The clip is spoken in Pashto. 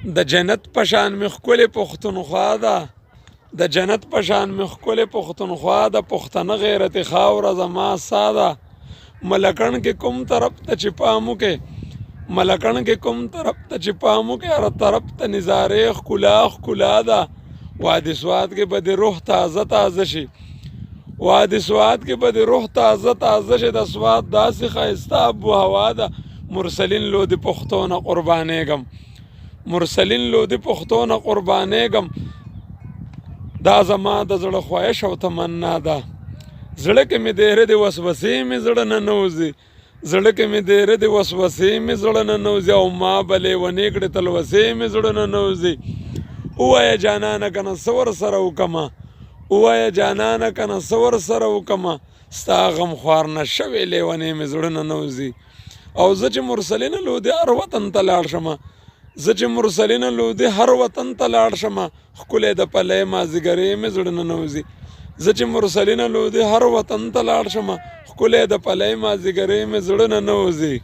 د جنت پشان مې ښکلې پښتونخوا ده د جنت پشان مې ښکلې پښتونخوا ده پښتنه غیرت خاوره زما سا ده ملکڼ کې کوم طرف ته چې پام وکې ملکڼ کې کوم طرف ته چې پام وکې هر طرف ته نظارې ښکلا ښکلا ده وادي سواد کې به د روح تازه تازه شي وادي سواد کې به د روح تازه تازه شي د سواد داسې ښایسته آب و هوا ده مرسلین لو د پښتو نه قربانېږم مرسلین لو د پښتو نه قربانېږم دا زما د زړه خواهش او تمنا ده زړه کې مې دیره د وسوسې مې زړه نه نوځي زړه کې مې دیره د وسوسې مې زړه نه نوځي او ما به لیونې کړې تلوسې مې زړه نه نوځي ووایه جانانه که نه څه ورسره وکړمه ووایه جانانه که نه څه ورسره وکړمه ستا غمخوار نه شوې لیونې مې زړه نه نوځي او زه چې مرسلینه لودې هر وطن ته لاړ شمه زه چې مرسلینه لودې هر وطن ته لاړ شمه ښکلی د پلی مازدیګرې مې زړه نه نوځي زه چې مرسلینه لودې هر وطن ته لاړ شمه ښکلی د پلی مازدیګرې مې زړه نه نوځي